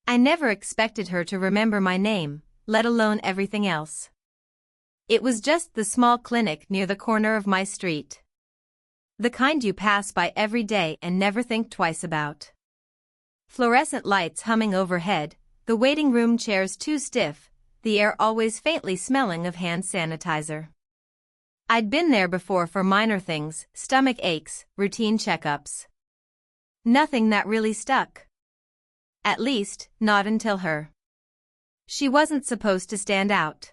I never expected her to remember my name, let alone everything else. It was just the small clinic near the corner of my street. The kind you pass by every day and never think twice about. Fluorescent lights humming overhead, the waiting room chairs too stiff, the air always faintly smelling of hand sanitizer. I'd been there before for minor things, stomach aches, routine checkups. Nothing that really stuck. At least, not until her. She wasn't supposed to stand out.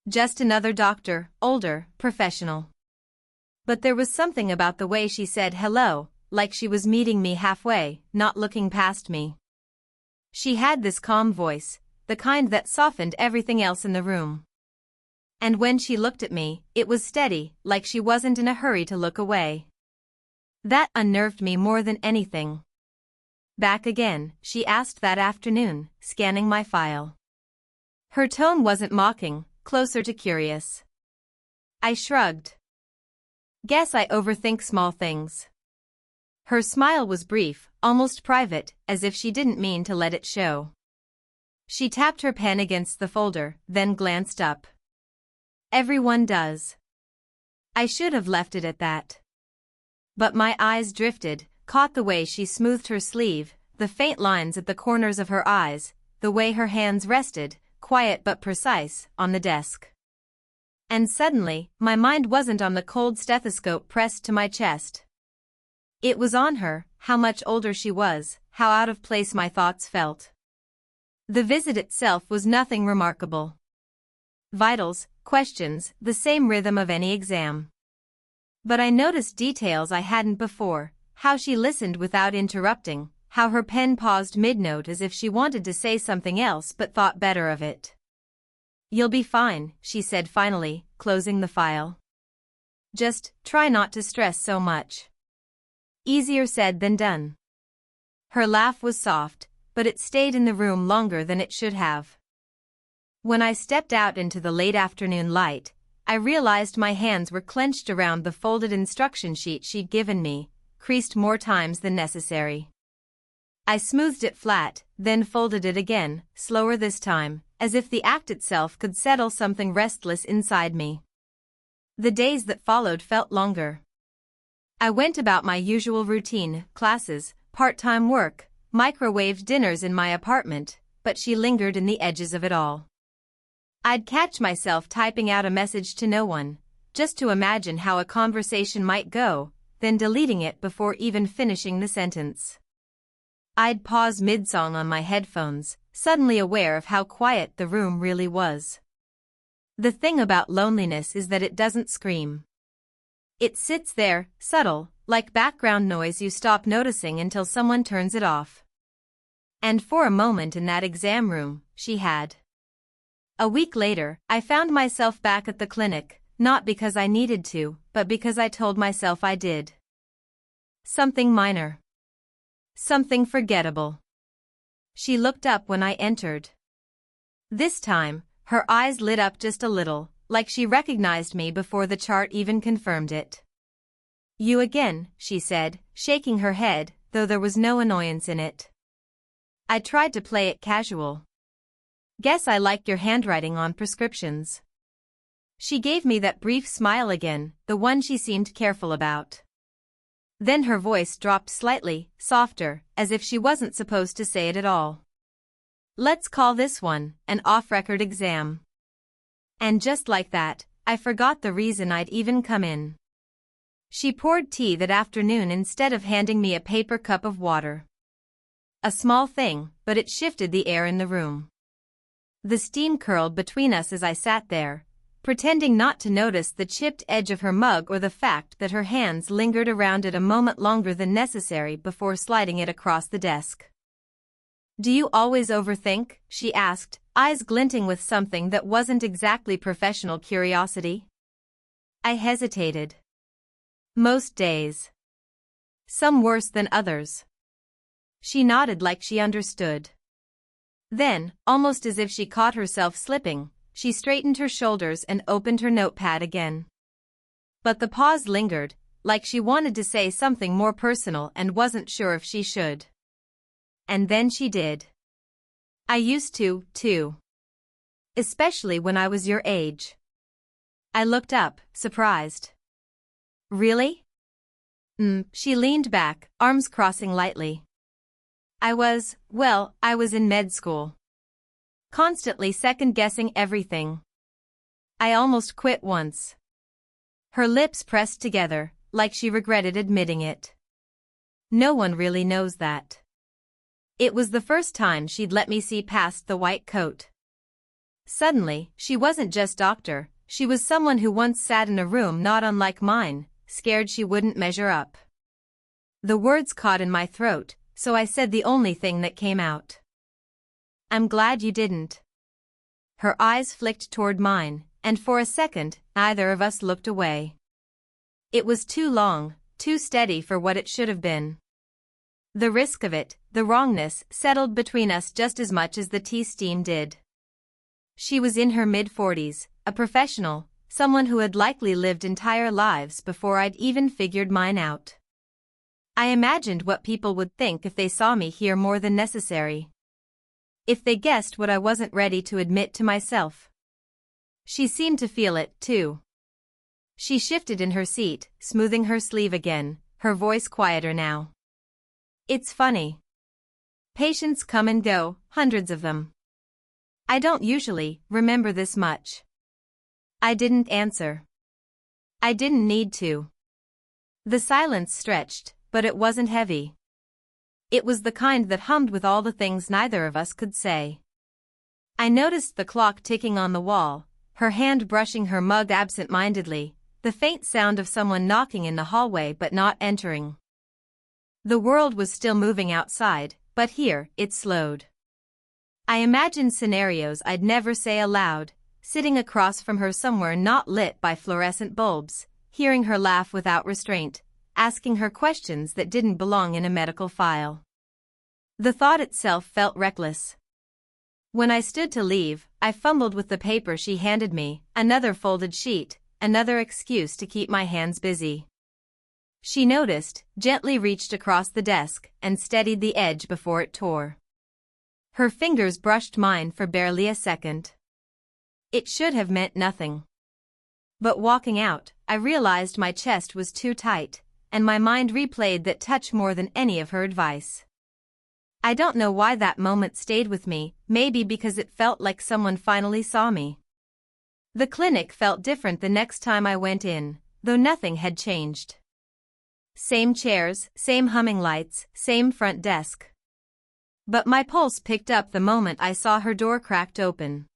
Just another doctor, older, professional. But there was something about the way she said hello, like she was meeting me halfway, not looking past me. She had this calm voice, the kind that softened everything else in the room. And when she looked at me, it was steady, like she wasn't in a hurry to look away. That unnerved me more than anything. "Back again?" she asked that afternoon, scanning my file. Her tone wasn't mocking, closer to curious. I shrugged. Guess I overthink small things. Her smile was brief, almost private, as if she didn't mean to let it show. She tapped her pen against the folder, then glanced up. Everyone does. I should have left it at that. But my eyes drifted, caught the way she smoothed her sleeve, the faint lines at the corners of her eyes, the way her hands rested, quiet but precise, on the desk. And suddenly, my mind wasn't on the cold stethoscope pressed to my chest. It was on her, how much older she was, how out of place my thoughts felt. The visit itself was nothing remarkable. Vitals, questions, the same rhythm of any exam. But I noticed details I hadn't before, how she listened without interrupting, how her pen paused mid-note as if she wanted to say something else but thought better of it. "You'll be fine," she said finally, closing the file. "Just try not to stress so much." Easier said than done. Her laugh was soft, but it stayed in the room longer than it should have. When I stepped out into the late afternoon light, I realized my hands were clenched around the folded instruction sheet she'd given me, creased more times than necessary. I smoothed it flat, then folded it again, slower this time, as if the act itself could settle something restless inside me. The days that followed felt longer. I went about my usual routine, classes, part-time work, microwaved dinners in my apartment, but she lingered in the edges of it all. I'd catch myself typing out a message to no one, just to imagine how a conversation might go, then deleting it before even finishing the sentence. I'd pause mid-song on my headphones, suddenly aware of how quiet the room really was. The thing about loneliness is that it doesn't scream. It sits there, subtle, like background noise you stop noticing until someone turns it off. And for a moment in that exam room, she had. A week later, I found myself back at the clinic, not because I needed to, but because I told myself I did. Something minor. Something forgettable. She looked up when I entered. This time, her eyes lit up just a little, like she recognized me before the chart even confirmed it. "You again," she said, shaking her head, though there was no annoyance in it. I tried to play it casual. "Guess I like your handwriting on prescriptions." She gave me that brief smile again, the one she seemed careful about. Then her voice dropped slightly, softer, as if she wasn't supposed to say it at all. "Let's call this one an off-record exam." And just like that, I forgot the reason I'd even come in. She poured tea that afternoon instead of handing me a paper cup of water. A small thing, but it shifted the air in the room. The steam curled between us as I sat there, pretending not to notice the chipped edge of her mug or the fact that her hands lingered around it a moment longer than necessary before sliding it across the desk. "Do you always overthink?" she asked, eyes glinting with something that wasn't exactly professional curiosity. I hesitated. "Most days. Some worse than others." She nodded like she understood. Then, almost as if she caught herself slipping, she straightened her shoulders and opened her notepad again. But the pause lingered, like she wanted to say something more personal and wasn't sure if she should. And then she did. I used to, too. Especially when I was your age. I looked up, surprised. Really? She leaned back, arms crossing lightly. I was in med school. Constantly second-guessing everything. I almost quit once. Her lips pressed together, like she regretted admitting it. No one really knows that. It was the first time she'd let me see past the white coat. Suddenly, she wasn't just doctor, she was someone who once sat in a room not unlike mine, scared she wouldn't measure up. The words caught in my throat, so I said the only thing that came out. I'm glad you didn't. Her eyes flicked toward mine, and for a second, neither of us looked away. It was too long, too steady for what it should have been. The risk of it, the wrongness, settled between us just as much as the tea steam did. She was in her mid-40s, a professional, someone who had likely lived entire lives before I'd even figured mine out. I imagined what people would think if they saw me here more than necessary. If they guessed what I wasn't ready to admit to myself. She seemed to feel it, too. She shifted in her seat, smoothing her sleeve again, her voice quieter now. It's funny. Patients come and go, hundreds of them. I don't usually remember this much. I didn't answer. I didn't need to. The silence stretched, but it wasn't heavy. It was the kind that hummed with all the things neither of us could say. I noticed the clock ticking on the wall, her hand brushing her mug absent-mindedly, the faint sound of someone knocking in the hallway but not entering. The world was still moving outside, but here, it slowed. I imagined scenarios I'd never say aloud, sitting across from her somewhere not lit by fluorescent bulbs, hearing her laugh without restraint, asking her questions that didn't belong in a medical file. The thought itself felt reckless. When I stood to leave, I fumbled with the paper she handed me, another folded sheet, another excuse to keep my hands busy. She noticed, gently reached across the desk, and steadied the edge before it tore. Her fingers brushed mine for barely a second. It should have meant nothing. But walking out, I realized my chest was too tight, and my mind replayed that touch more than any of her advice. I don't know why that moment stayed with me, maybe because it felt like someone finally saw me. The clinic felt different the next time I went in, though nothing had changed. Same chairs, same humming lights, same front desk. But my pulse picked up the moment I saw her door cracked open.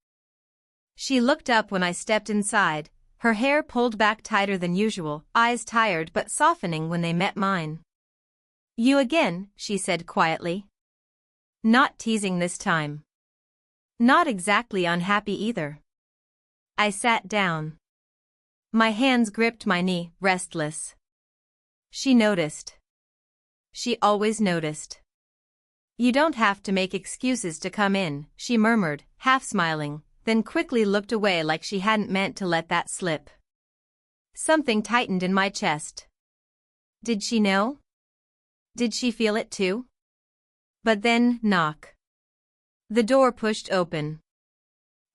She looked up when I stepped inside, her hair pulled back tighter than usual, eyes tired but softening when they met mine. You again, she said quietly. Not teasing this time. Not exactly unhappy either. I sat down. My hands gripped my knee, restless. She noticed. She always noticed. You don't have to make excuses to come in, she murmured, half smiling, then quickly looked away like she hadn't meant to let that slip. Something tightened in my chest. Did she know? Did she feel it too? But then, knock. The door pushed open.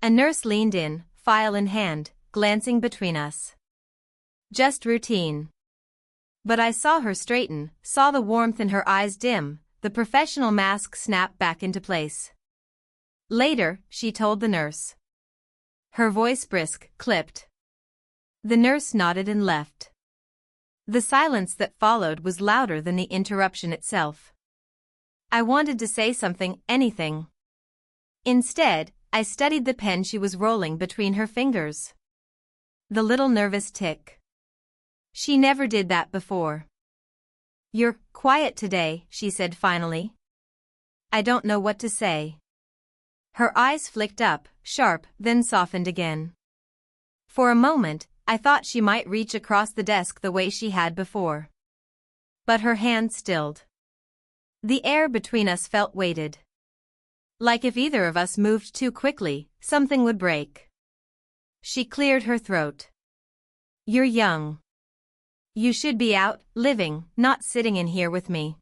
A nurse leaned in, file in hand, glancing between us. Just routine. But I saw her straighten, saw the warmth in her eyes dim, the professional mask snap back into place. Later, she told the nurse. Her voice brisk, clipped. The nurse nodded and left. The silence that followed was louder than the interruption itself. I wanted to say something, anything. Instead, I studied the pen she was rolling between her fingers. The little nervous tick. She never did that before. You're quiet today, she said finally. I don't know what to say. Her eyes flicked up, sharp, then softened again. For a moment, I thought she might reach across the desk the way she had before. But her hand stilled. The air between us felt weighted. Like if either of us moved too quickly, something would break. She cleared her throat. You're young. You should be out, living, not sitting in here with me.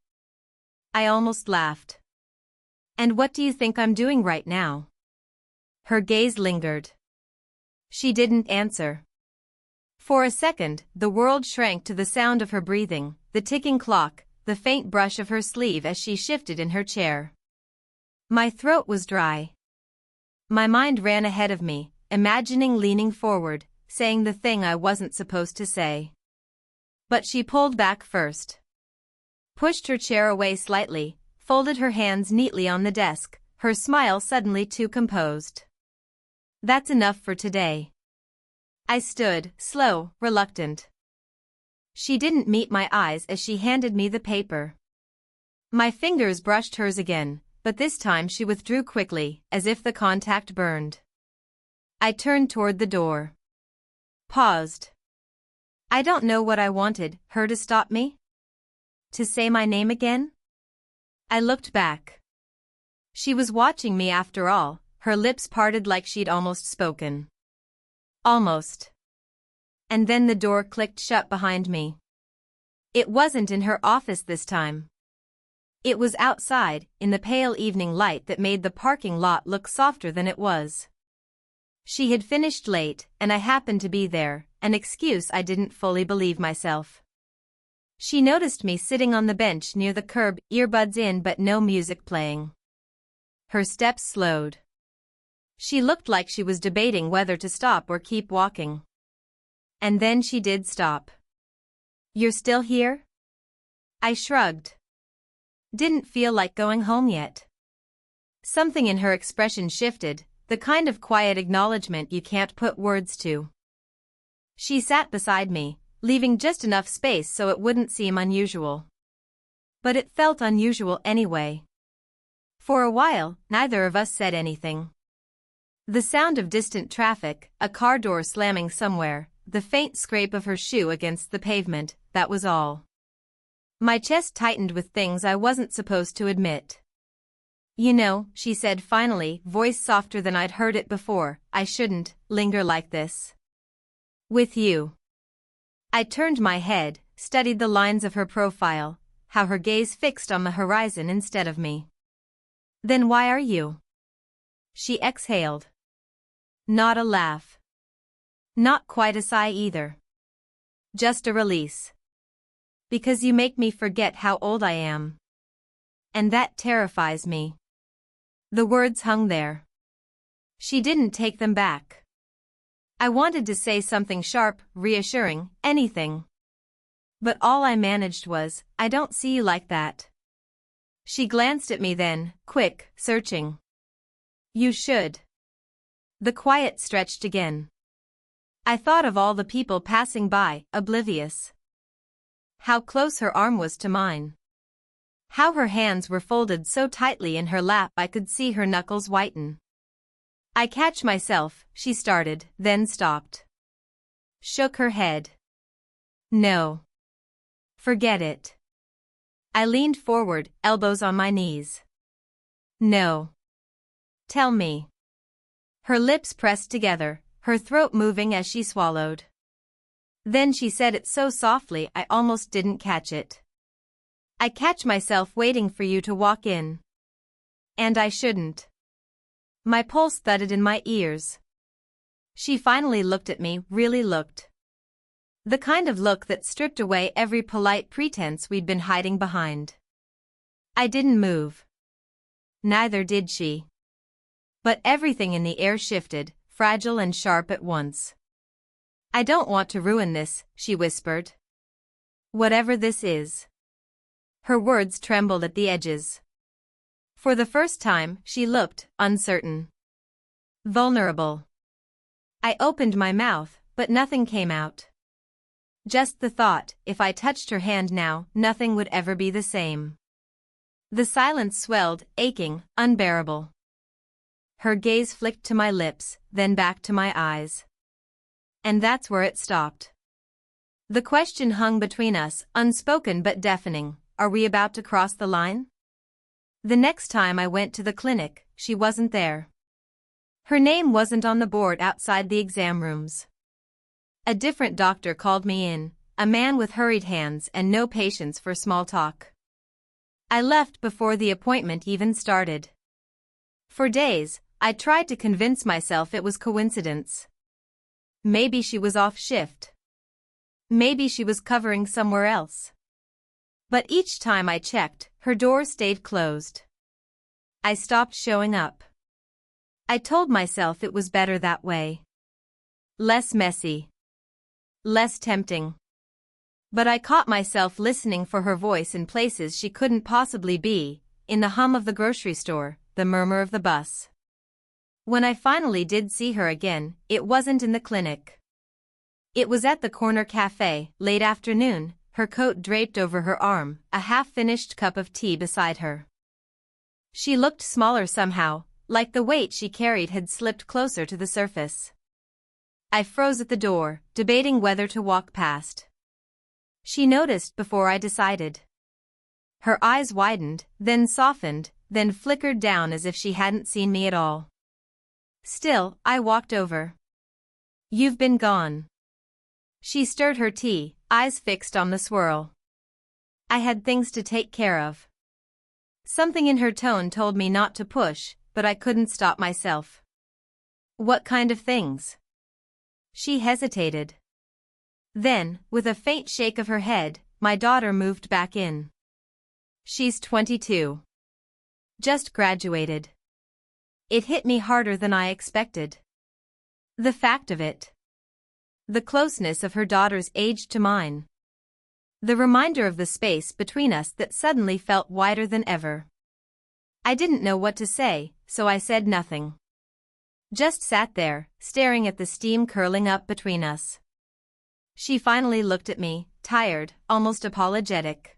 I almost laughed. And what do you think I'm doing right now? Her gaze lingered. She didn't answer. For a second, the world shrank to the sound of her breathing, the ticking clock, the faint brush of her sleeve as she shifted in her chair. My throat was dry. My mind ran ahead of me, imagining leaning forward, saying the thing I wasn't supposed to say. But she pulled back first. Pushed her chair away slightly, folded her hands neatly on the desk, her smile suddenly too composed. That's enough for today. I stood, slow, reluctant. She didn't meet my eyes as she handed me the paper. My fingers brushed hers again, but this time she withdrew quickly, as if the contact burned. I turned toward the door. Paused. I don't know what I wanted, her to stop me? To say my name again? I looked back. She was watching me after all, her lips parted like she'd almost spoken. Almost. And then the door clicked shut behind me. It wasn't in her office this time. It was outside, in the pale evening light that made the parking lot look softer than it was. She had finished late, and I happened to be there, an excuse I didn't fully believe myself. She noticed me sitting on the bench near the curb, earbuds in but no music playing. Her steps slowed. She looked like she was debating whether to stop or keep walking. And then she did stop. You're still here? I shrugged. Didn't feel like going home yet. Something in her expression shifted, the kind of quiet acknowledgement you can't put words to. She sat beside me, leaving just enough space so it wouldn't seem unusual. But it felt unusual anyway. For a while, neither of us said anything. The sound of distant traffic, a car door slamming somewhere, the faint scrape of her shoe against the pavement, that was all. My chest tightened with things I wasn't supposed to admit. You know, she said finally, voice softer than I'd heard it before, I shouldn't linger like this. With you. I turned my head, studied the lines of her profile, how her gaze fixed on the horizon instead of me. Then why are you? She exhaled. Not a laugh. Not quite a sigh either. Just a release. Because you make me forget how old I am. And that terrifies me. The words hung there. She didn't take them back. I wanted to say something sharp, reassuring, anything. But all I managed was, I don't see you like that. She glanced at me then, quick, searching. You should. The quiet stretched again. I thought of all the people passing by, oblivious. How close her arm was to mine. How her hands were folded so tightly in her lap I could see her knuckles whiten. I catch myself, she started, then stopped. Shook her head. No. Forget it. I leaned forward, elbows on my knees. No. Tell me. Her lips pressed together, her throat moving as she swallowed. Then she said it so softly I almost didn't catch it. I catch myself waiting for you to walk in. And I shouldn't. My pulse thudded in my ears. She finally looked at me, really looked. The kind of look that stripped away every polite pretense we'd been hiding behind. I didn't move. Neither did she. But everything in the air shifted, fragile and sharp at once. I don't want to ruin this, she whispered. Whatever this is. Her words trembled at the edges. For the first time, she looked uncertain. Vulnerable. I opened my mouth, but nothing came out. Just the thought, if I touched her hand now, nothing would ever be the same. The silence swelled, aching, unbearable. Her gaze flicked to my lips, then back to my eyes. And that's where it stopped. The question hung between us, unspoken but deafening. Are we about to cross the line? The next time I went to the clinic, she wasn't there. Her name wasn't on the board outside the exam rooms. A different doctor called me in, a man with hurried hands and no patience for small talk. I left before the appointment even started. For days, I tried to convince myself it was coincidence. Maybe she was off shift. Maybe she was covering somewhere else. But each time I checked, her door stayed closed. I stopped showing up. I told myself it was better that way. Less messy. Less tempting. But I caught myself listening for her voice in places she couldn't possibly be, in the hum of the grocery store, the murmur of the bus. When I finally did see her again, it wasn't in the clinic. It was at the corner cafe, late afternoon, her coat draped over her arm, a half-finished cup of tea beside her. She looked smaller somehow, like the weight she carried had slipped closer to the surface. I froze at the door, debating whether to walk past. She noticed before I decided. Her eyes widened, then softened, then flickered down as if she hadn't seen me at all. Still, I walked over. "You've been gone." She stirred her tea, eyes fixed on the swirl. "I had things to take care of." Something in her tone told me not to push, but I couldn't stop myself. "What kind of things?" She hesitated. Then, with a faint shake of her head, my daughter moved back in. "She's 22. Just graduated." It hit me harder than I expected. The fact of it. The closeness of her daughter's age to mine. The reminder of the space between us that suddenly felt wider than ever. I didn't know what to say, so I said nothing. Just sat there, staring at the steam curling up between us. She finally looked at me, tired, almost apologetic.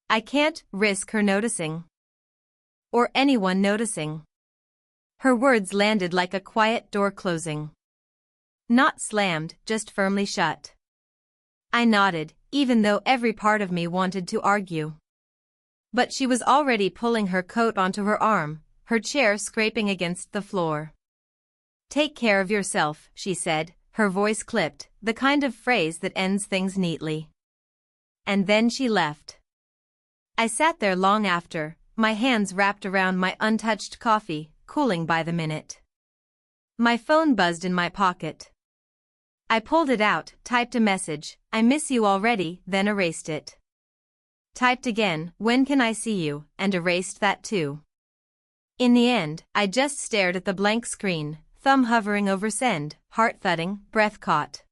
I can't risk her noticing. Or anyone noticing. Her words landed like a quiet door closing. Not slammed, just firmly shut. I nodded, even though every part of me wanted to argue. But she was already pulling her coat onto her arm, her chair scraping against the floor. "Take care of yourself," she said, her voice clipped, the kind of phrase that ends things neatly. And then she left. I sat there long after, my hands wrapped around my untouched coffee, cooling by the minute. My phone buzzed in my pocket. I pulled it out, typed a message, "I miss you already," then erased it. Typed again, "When can I see you," and erased that too. In the end, I just stared at the blank screen, thumb hovering over send, heart thudding, breath caught.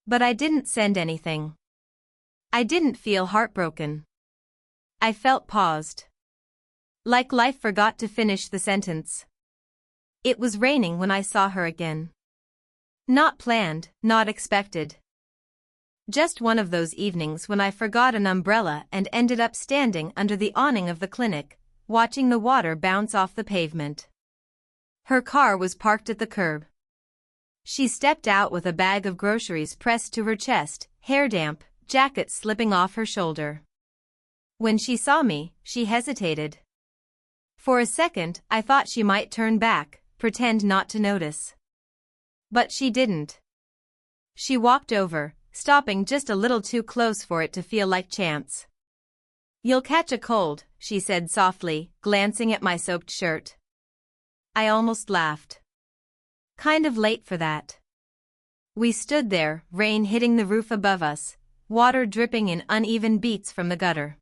But I didn't send anything. I didn't feel heartbroken. I felt paused. Like life forgot to finish the sentence. It was raining when I saw her again. Not planned, not expected. Just one of those evenings when I forgot an umbrella and ended up standing under the awning of the clinic, watching the water bounce off the pavement. Her car was parked at the curb. She stepped out with a bag of groceries pressed to her chest, hair damp, jacket slipping off her shoulder. When she saw me, she hesitated. For a second, I thought she might turn back, pretend not to notice. But she didn't. She walked over, stopping just a little too close for it to feel like chance. "You'll catch a cold," she said softly, glancing at my soaked shirt. I almost laughed. Kind of late for that. We stood there, rain hitting the roof above us, water dripping in uneven beats from the gutter.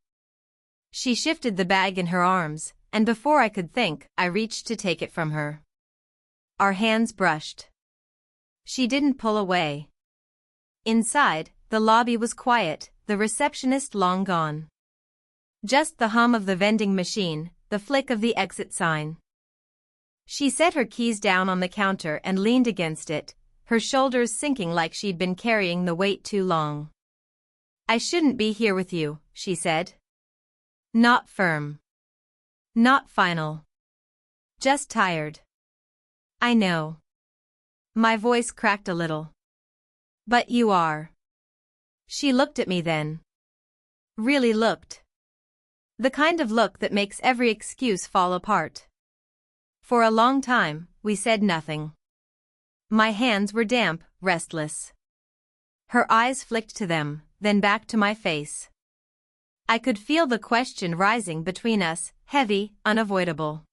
She shifted the bag in her arms, and before I could think, I reached to take it from her. Our hands brushed. She didn't pull away. Inside, the lobby was quiet, the receptionist long gone. Just the hum of the vending machine, the flick of the exit sign. She set her keys down on the counter and leaned against it, her shoulders sinking like she'd been carrying the weight too long. "I shouldn't be here with you," she said. Not firm. Not final. Just tired. "I know." My voice cracked a little. "But you are." She looked at me then. Really looked. The kind of look that makes every excuse fall apart. For a long time, we said nothing. My hands were damp, restless. Her eyes flicked to them, then back to my face. I could feel the question rising between us, heavy, unavoidable.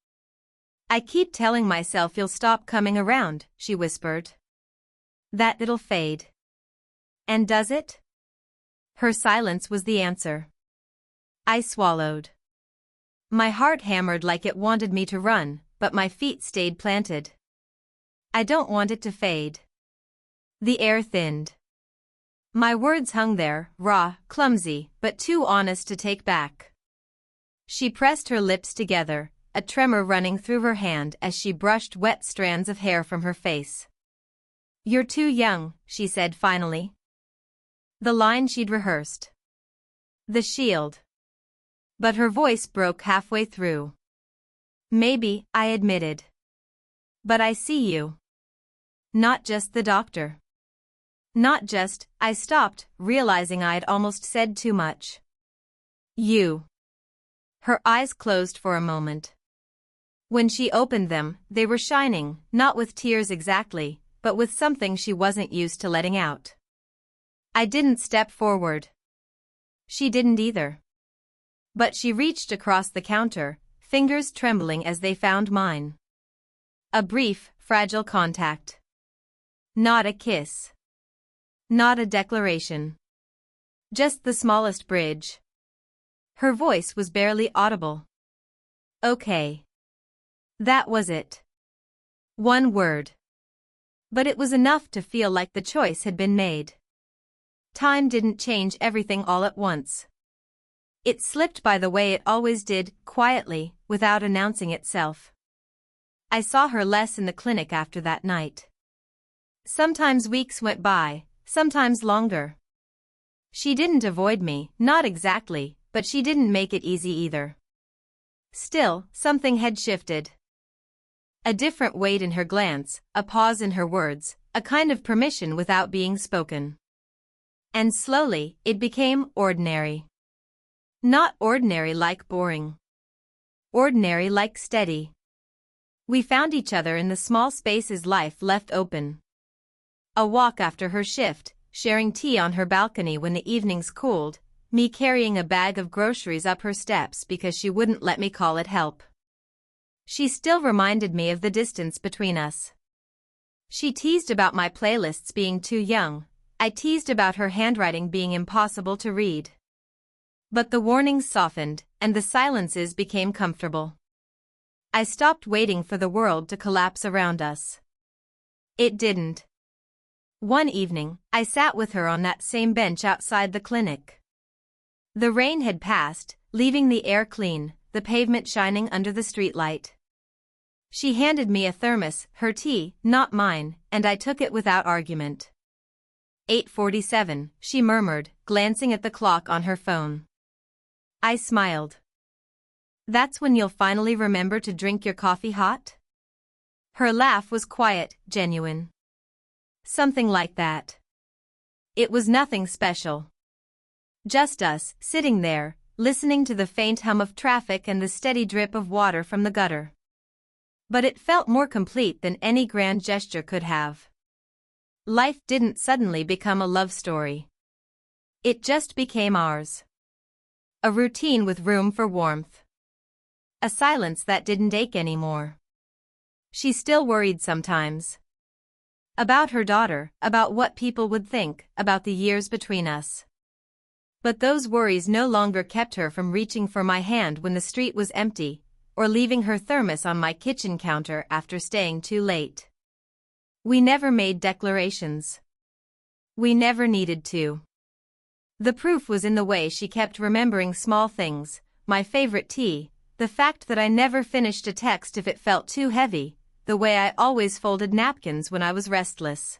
I keep telling myself you'll stop coming around, she whispered. That it'll fade. And does it? Her silence was the answer. I swallowed. My heart hammered like it wanted me to run, but my feet stayed planted. I don't want it to fade. The air thinned. My words hung there, raw, clumsy, but too honest to take back. She pressed her lips together, a tremor running through her hand as she brushed wet strands of hair from her face. You're too young, she said finally. The line she'd rehearsed. The shield. But her voice broke halfway through. Maybe, I admitted. But I see you. Not just the doctor. Not just, I stopped, realizing I'd almost said too much. You. Her eyes closed for a moment. When she opened them, they were shining, not with tears exactly, but with something she wasn't used to letting out. I didn't step forward. She didn't either. But she reached across the counter, fingers trembling as they found mine. A brief, fragile contact. Not a kiss. Not a declaration. Just the smallest bridge. Her voice was barely audible. Okay. That was it. One word. But it was enough to feel like the choice had been made. Time didn't change everything all at once. It slipped by the way it always did, quietly, without announcing itself. I saw her less in the clinic after that night. Sometimes weeks went by, sometimes longer. She didn't avoid me, not exactly, but she didn't make it easy either. Still, something had shifted. A different weight in her glance, a pause in her words, a kind of permission without being spoken. And slowly, it became ordinary. Not ordinary like boring. Ordinary like steady. We found each other in the small spaces life left open. A walk after her shift, sharing tea on her balcony when the evenings cooled, me carrying a bag of groceries up her steps because she wouldn't let me call it help. She still reminded me of the distance between us. She teased about my playlists being too young, I teased about her handwriting being impossible to read. But the warnings softened, and the silences became comfortable. I stopped waiting for the world to collapse around us. It didn't. One evening, I sat with her on that same bench outside the clinic. The rain had passed, leaving the air clean, the pavement shining under the streetlight. She handed me a thermos, her tea, not mine, and I took it without argument. 8:47, she murmured, glancing at the clock on her phone. I smiled. That's when you'll finally remember to drink your coffee hot? Her laugh was quiet, genuine. Something like that. It was nothing special. Just us, sitting there, listening to the faint hum of traffic and the steady drip of water from the gutter. But it felt more complete than any grand gesture could have. Life didn't suddenly become a love story. It just became ours. A routine with room for warmth. A silence that didn't ache anymore. She still worried sometimes. About her daughter, about what people would think, about the years between us. But those worries no longer kept her from reaching for my hand when the street was empty, or leaving her thermos on my kitchen counter after staying too late. We never made declarations. We never needed to. The proof was in the way she kept remembering small things, my favorite tea, the fact that I never finished a text if it felt too heavy, the way I always folded napkins when I was restless.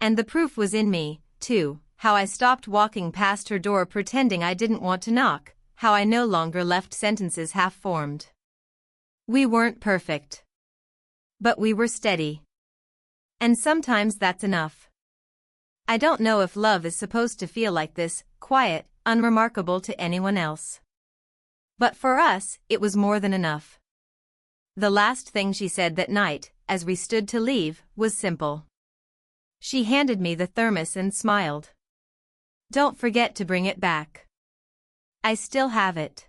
And the proof was in me, too, how I stopped walking past her door pretending I didn't want to knock, how I no longer left sentences half-formed. We weren't perfect. But we were steady. And sometimes that's enough. I don't know if love is supposed to feel like this, quiet, unremarkable to anyone else. But for us, it was more than enough. The last thing she said that night, as we stood to leave, was simple. She handed me the thermos and smiled. Don't forget to bring it back. I still have it.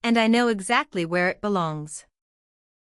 And I know exactly where it belongs.